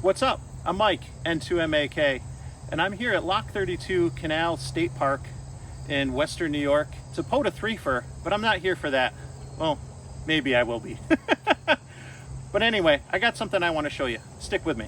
What's up? I'm Mike, N2MAK, and I'm here at Lock 32 Canal State Park in Western New York. It's a POTA 3-fer, but I'm not here for that. Well, maybe I will be. But anyway, I got something I want to show you. Stick with me.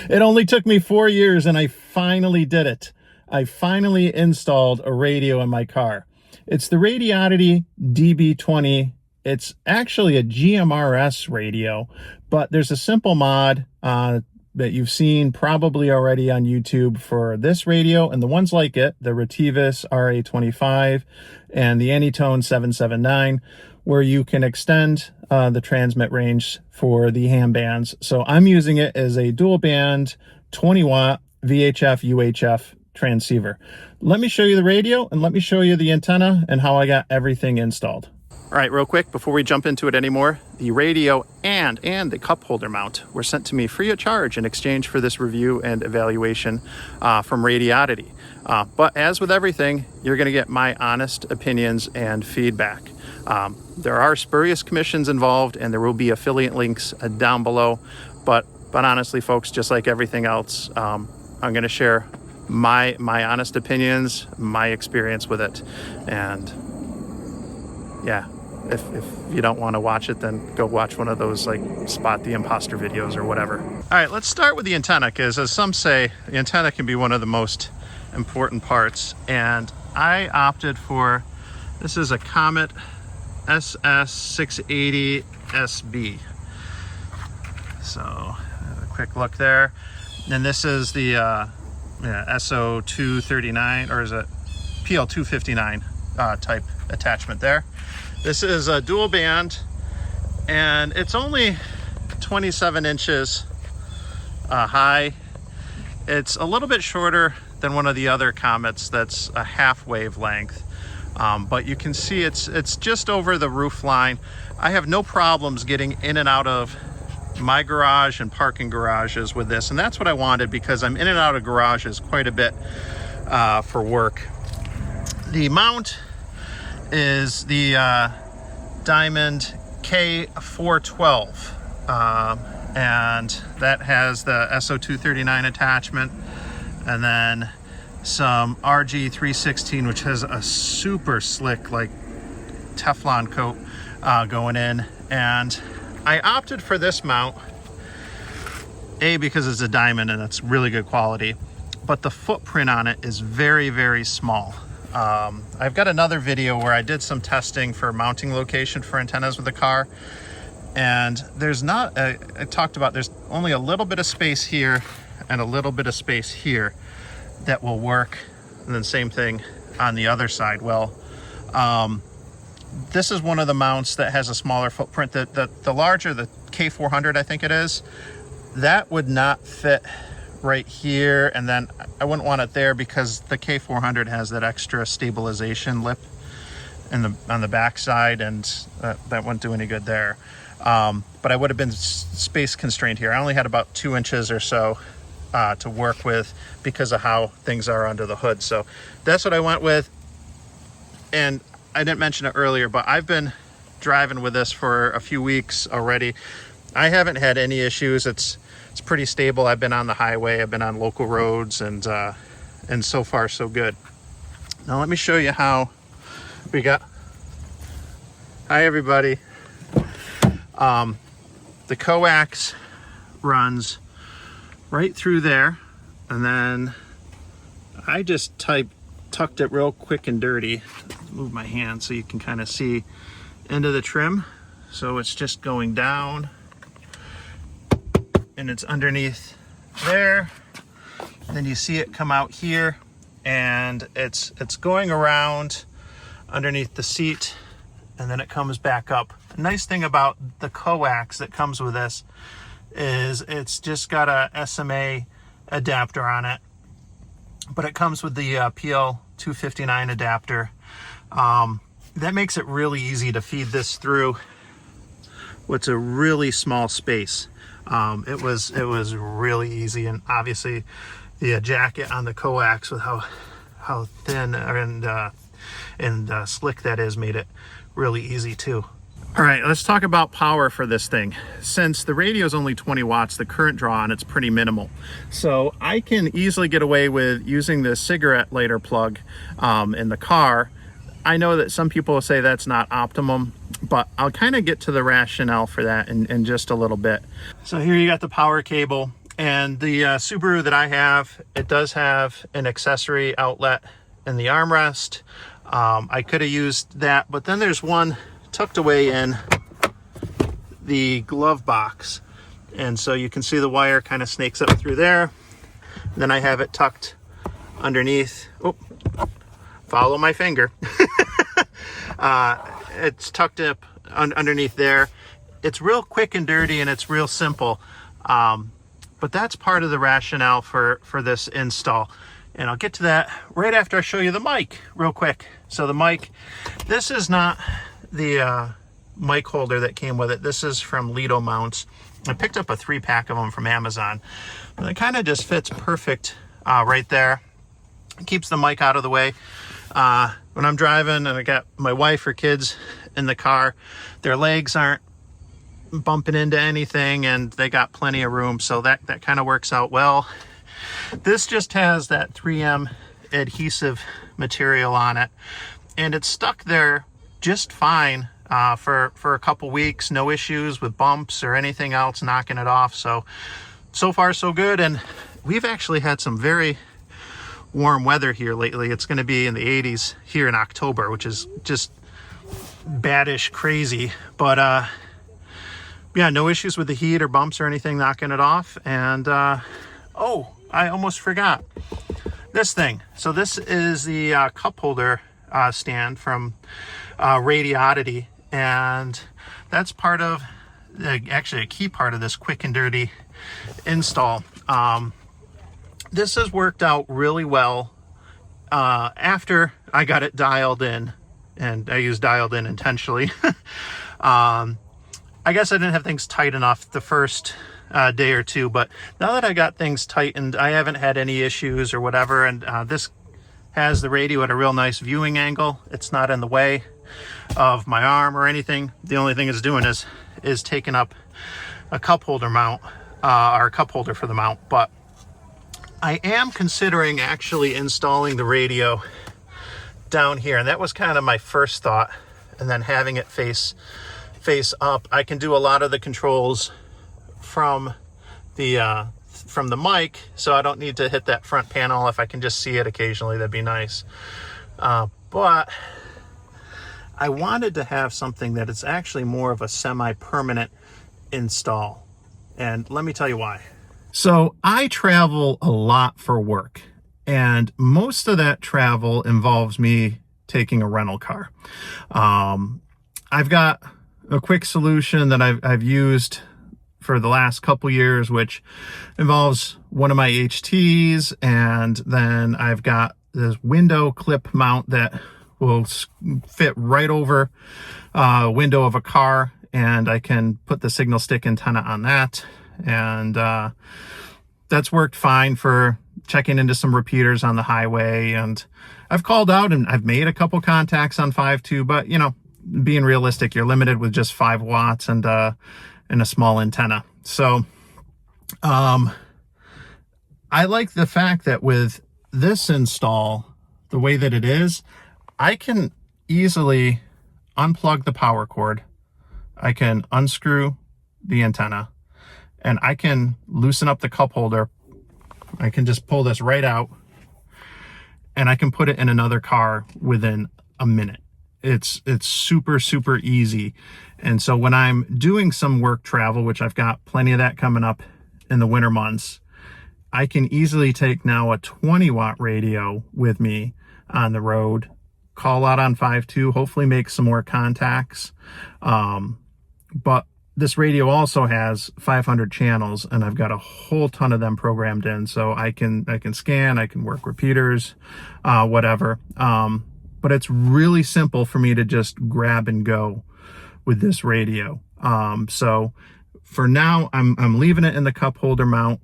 It only took me 4 years and I finally did it. I finally installed a radio in my car. It's the Radioddity DB20. It's actually a GMRS radio, but there's a simple mod that you've seen probably already on YouTube for this radio and the ones like it, the Retivis RA25 and the Anytone 779, where you can extend the transmit range for the ham bands. So I'm using it as a dual band 20 watt VHF UHF transceiver. Let me show you the radio and let me show you the antenna and how I got everything installed. All right, real quick, before we jump into it anymore, the radio and the cup holder mount were sent to me free of charge in exchange for this review and evaluation from Radioddity. But as with everything, you're gonna get my honest opinions and feedback. There are spurious commissions involved and there will be affiliate links down below. But honestly, folks, just like everything else, I'm gonna share my honest opinions, my experience with it. And yeah, if you don't want to watch it, then go watch one of those like Spot the Imposter videos or whatever. All right, let's start with the antenna, because as some say, the antenna can be one of the most important parts. And I opted for, this is a Comet SS680SB. So a quick look there. And this is the SO239, or is it PL259 type attachment there. This is a dual band and it's only 27 inches high. It's a little bit shorter than one of the other Comets that's a half wavelength, but you can see it's just over the roof line. I have no problems getting in and out of my garage and parking garages with this, and that's what I wanted because I'm in and out of garages quite a bit for work. The mount is the Diamond K412, and that has the SO239 attachment, and then some RG316, which has a super slick like Teflon coat going in. And I opted for this mount, A, because it's a diamond and it's really good quality, but the footprint on it is very, very small. I've got another video where I did some testing for mounting location for antennas with the car, and there's not, I talked about there's only a little bit of space here and a little bit of space here that will work, and then same thing on the other side. Well, this is one of the mounts that has a smaller footprint. The larger, the K400 I think it is, that would not fit right here, and then I wouldn't want it there because the K400 has that extra stabilization lip on the back side, and that wouldn't do any good there. But I would have been space constrained here. I only had about 2 inches or so to work with because of how things are under the hood. So that's what I went with. And I didn't mention it earlier, but I've been driving with this for a few weeks already. I haven't had any issues. It's pretty stable. I've been on the highway, I've been on local roads, and so far so good. Now let me show you how we got. Hi everybody. The Coax runs right through there, and then I just tucked it real quick and dirty. Move my hand so you can kind of see into the trim. So it's just going down, and it's underneath there. And then you see it come out here, and it's going around underneath the seat, and then it comes back up. The nice thing about the Coax that comes with this is it's just got a SMA adapter on it, but it comes with the PL259 adapter. That makes it really easy to feed this through what's a really small space. It was really easy, and obviously the jacket on the Coax with how thin and slick that is made it really easy too. All right, let's talk about power for this thing. Since the radio is only 20 watts, the current draw on it's pretty minimal. So I can easily get away with using the cigarette lighter plug in the car. I know that some people will say that's not optimum, but I'll kind of get to the rationale for that in just a little bit. So here you got the power cable, and the Subaru that I have, it does have an accessory outlet in the armrest. I could have used that, but then there's one tucked away in the glove box, and so you can see the wire kind of snakes up through there. Then I have it tucked underneath. Oh, follow my finger. It's tucked up underneath there. It's real quick and dirty, and it's real simple, but that's part of the rationale for this install, and I'll get to that right after I show you the mic real quick. So the mic, this is not the mic holder that came with it. This is from Lido Mounts. I picked up a 3-pack of them from Amazon, and it kind of just fits perfect right there. It keeps the mic out of the way. When I'm driving and I got my wife or kids in the car, their legs aren't bumping into anything, and they got plenty of room, so that kind of works out well. This just has that 3M adhesive material on it, and it's stuck there just fine for a couple weeks. No issues with bumps or anything else knocking it off. So far so good. And we've actually had some very warm weather here lately. It's going to be in the 80s here in October, which is just baddish crazy. But yeah, no issues with the heat or bumps or anything knocking it off. And oh, I almost forgot this thing. So this is the cup holder stand from Radioddity, and that's part of actually a key part of this quick and dirty install. This has worked out really well after I got it dialed in, and I used dialed in intentionally. I guess I didn't have things tight enough the first day or two, but now that I got things tightened, I haven't had any issues or whatever. And this has the radio at a real nice viewing angle. It's not in the way of my arm or anything. The only thing it's doing is taking up a cup holder mount, or a cup holder for the mount. But I am considering actually installing the radio down here, and that was kind of my first thought. And then having it face up, I can do a lot of the controls from the mic, so I don't need to hit that front panel. If I can just see it occasionally, that'd be nice. But I wanted to have something that is actually more of a semi-permanent install, and let me tell you why. So I travel a lot for work, and most of that travel involves me taking a rental car. I've got a quick solution that I've used for the last couple years, which involves one of my HTs, and then I've got this window clip mount that will fit right over a window of a car, and I can put the signal stick antenna on that, and that's worked fine for checking into some repeaters on the highway. And I've called out and I've made a couple contacts on 5.2, but you know, being realistic, you're limited with just 5 watts and a small antenna. So I like the fact that with this install, the way that it is, I can easily unplug the power cord, I can unscrew the antenna, and I can loosen up the cup holder. I can just pull this right out, and I can put it in another car within a minute. It's super, super easy. And so when I'm doing some work travel, which I've got plenty of that coming up in the winter months, I can easily take now a 20-watt radio with me on the road, call out on 5.2, hopefully make some more contacts. But this radio also has 500 channels, and I've got a whole ton of them programmed in. So I can scan, I can work repeaters, whatever. But it's really simple for me to just grab and go with this radio. So for now, I'm leaving it in the cup holder mount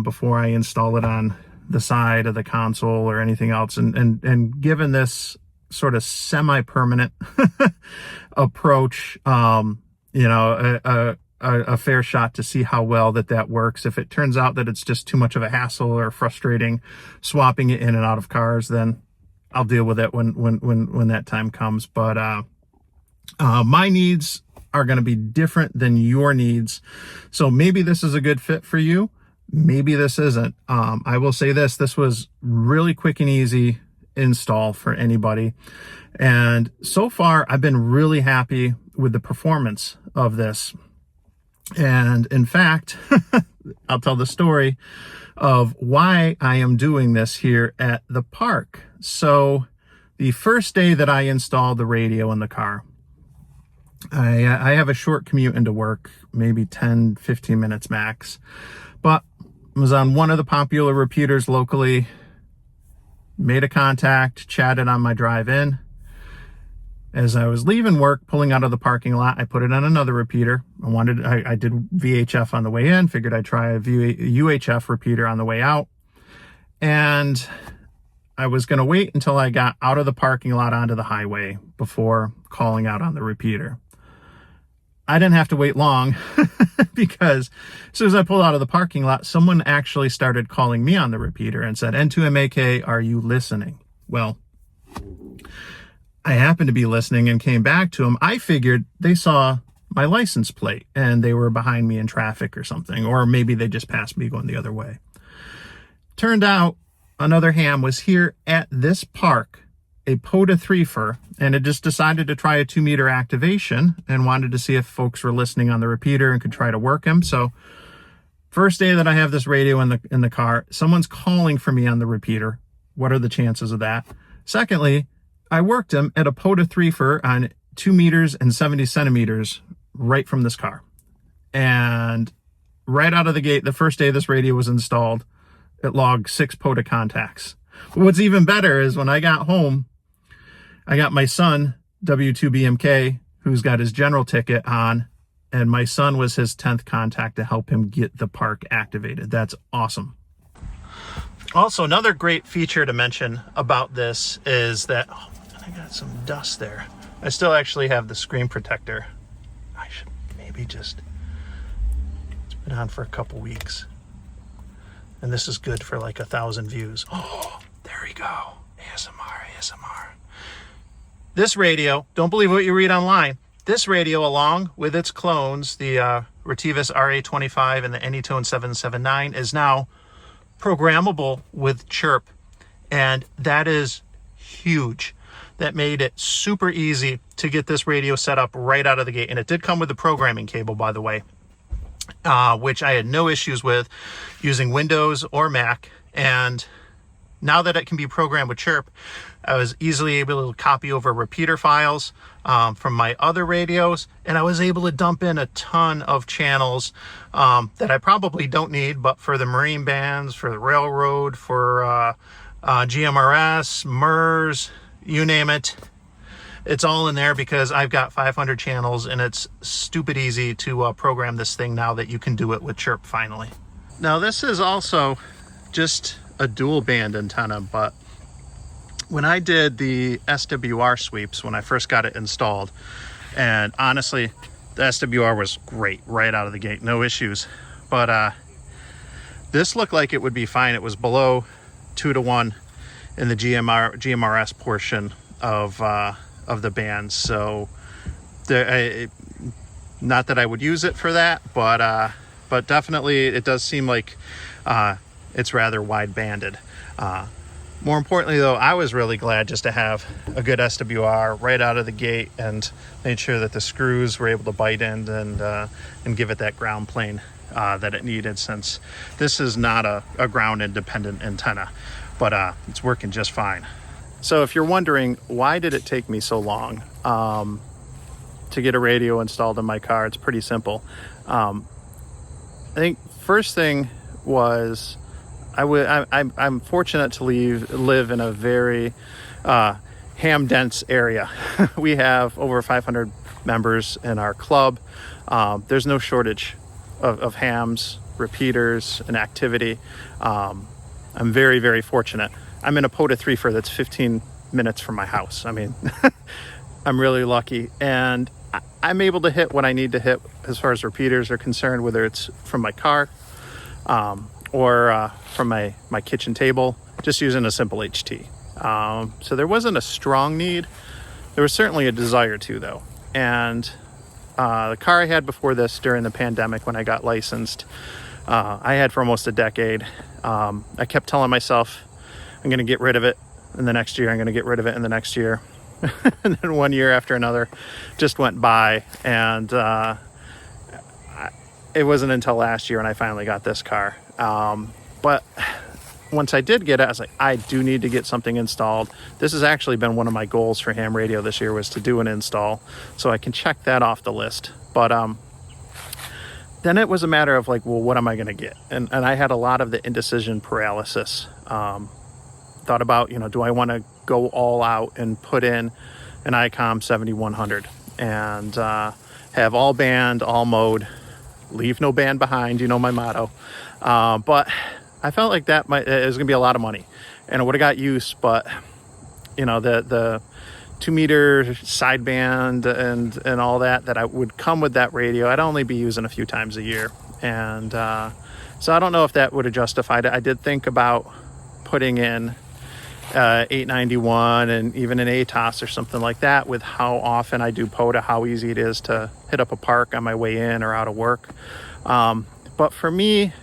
before I install it on the side of the console or anything else. And given this sort of semi-permanent approach, you know, a fair shot to see how well that works. If it turns out that it's just too much of a hassle or frustrating swapping it in and out of cars, then I'll deal with it when that time comes. But my needs are going to be different than your needs. So maybe this is a good fit for you. Maybe this isn't. I will say this was really quick and easy install for anybody. And so far, I've been really happy with the performance of this. And in fact, I'll tell the story of why I am doing this here at the park. So the first day that I installed the radio in the car, I have a short commute into work, maybe 10, 15 minutes max, but I was on one of the popular repeaters locally, made a contact, chatted on my drive in. As I was leaving work, pulling out of the parking lot, I put it on another repeater. I did VHF on the way in, figured I'd try a UHF repeater on the way out. And I was going to wait until I got out of the parking lot onto the highway before calling out on the repeater. I didn't have to wait long because as soon as I pulled out of the parking lot, someone actually started calling me on the repeater and said, N2MAK, are you listening? Well, I happened to be listening and came back to them. I figured they saw my license plate and they were behind me in traffic or something, or maybe they just passed me going the other way. Turned out another ham was here at this park, a POTA 3-fer, and it just decided to try a 2-meter activation and wanted to see if folks were listening on the repeater and could try to work him. So first day that I have this radio in the car, someone's calling for me on the repeater. What are the chances of that? Secondly, I worked him at a POTA 3-fer on 2 meters and 70 centimeters right from this car. And right out of the gate, the first day this radio was installed, it logged 6 POTA contacts. But what's even better is when I got home, I got my son, W2BMK, who's got his general ticket on, and my son was his 10th contact to help him get the park activated. That's awesome. Also, another great feature to mention about this is that, oh, I got some dust there. I still actually have the screen protector. I should maybe just, it's been on for a couple weeks. And this is good for like 1,000 views. Oh, there we go. ASMR. This radio, don't believe what you read online. This radio, along with its clones, the Retevis RA25 and the Anytone 779, is now programmable with chirp. And that is huge. That made it super easy to get this radio set up right out of the gate. And it did come with the programming cable, by the way, which I had no issues with using Windows or Mac. And now that it can be programmed with chirp, I was easily able to copy over repeater files from my other radios, and I was able to dump in a ton of channels that I probably don't need, but for the marine bands, for the railroad, for GMRS, MERS, you name it, it's all in there because I've got 500 channels, and it's stupid easy to program this thing now that you can do it with chirp finally. Now this is also just a dual band antenna, but when I did the SWR sweeps when I first got it installed, and honestly the SWR was great right out of the gate, no issues, but this looked like it would be fine. It was below 2-to-1 in the GMRS portion of the band, so not that I would use it for that, but definitely it does seem like it's rather wide banded. More importantly though, I was really glad just to have a good SWR right out of the gate and made sure that the screws were able to bite in and give it that ground plane that it needed, since this is not a ground independent antenna, but it's working just fine. So if you're wondering, why did it take me so long to get a radio installed in my car, it's pretty simple. I think first thing was I'm fortunate to live in a very ham dense area. We have over 500 members in our club. There's no shortage of hams, repeaters, and activity. I'm very, very fortunate. I'm in a POTA 3-fer that's 15 minutes from my house. I mean, I'm really lucky, and I'm able to hit what I need to hit as far as repeaters are concerned, whether it's from my car or from my kitchen table, just using a simple HT. So there wasn't a strong need. There was certainly a desire to, though. And the car I had before this, during the pandemic when I got licensed, I had for almost a decade. I kept telling myself, I'm going to get rid of it in the next year. I'm going to get rid of it in the next year. And then one year after another just went by, and it wasn't until last year when I finally got this car. But once I did get it, I was like, I do need to get something installed. This has actually been one of my goals for ham radio this year, was to do an install, so I can check that off the list. But then it was a matter of like, well, what am I going to get? And I had a lot of the indecision paralysis. Thought about, do I want to go all out and put in an ICOM 7100 and have all band, all mode, leave no band behind, my motto. But I felt like it was going to be a lot of money, and I would have got use, but the 2-meter sideband and all that I would come with that radio, I'd only be using a few times a year. And so I don't know if that would have justified it. I did think about putting in 891 and even an ATOS or something like that, with how often I do POTA, how easy it is to hit up a park on my way in or out of work. But for me,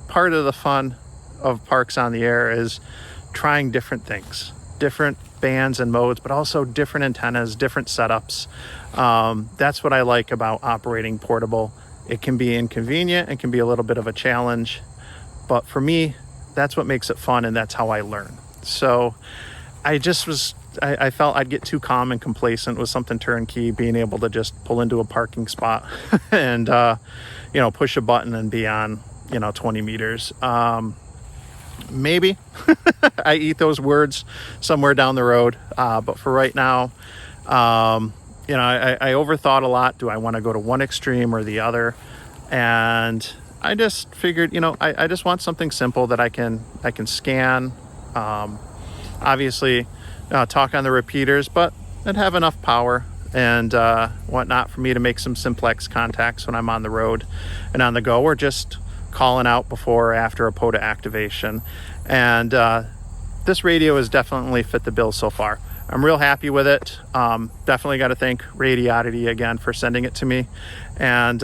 part of the fun of Parks on the Air is trying different things, different bands and modes, but also different antennas, different setups. That's what I like about operating portable. It can be inconvenient, it can be a little bit of a challenge, but for me, that's what makes it fun, and that's how I learn. So I felt I'd get too calm and complacent with something turnkey, being able to just pull into a parking spot and push a button and be on 20 meters. Maybe I eat those words somewhere down the road, but for right now, I overthought a lot. Do I want to go to one extreme or the other? And I just figured, I just want something simple that I can scan, obviously talk on the repeaters, but it'd have enough power and whatnot for me to make some simplex contacts when I'm on the road and on the go, or just calling out before or after a POTA activation. And this radio has definitely fit the bill so far. I'm real happy with it. Definitely got to thank Radioddity again for sending it to me. And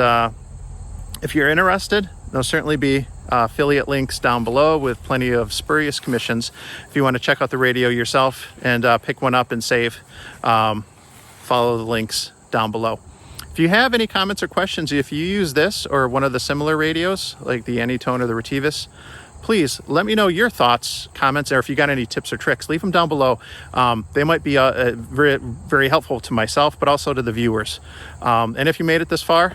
if you're interested, there'll certainly be affiliate links down below with plenty of spurious commissions if you want to check out the radio yourself and pick one up and save. Follow the links down below. If you have any comments or questions, if you use this or one of the similar radios like the Anytone or the Retivus, please let me know your thoughts, comments, or if you got any tips or tricks, leave them down below. They might be very, very helpful to myself, but also to the viewers. And if you made it this far,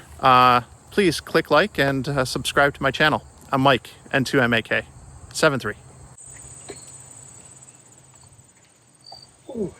please click like and subscribe to my channel. I'm Mike, N2MAK 73. Ooh.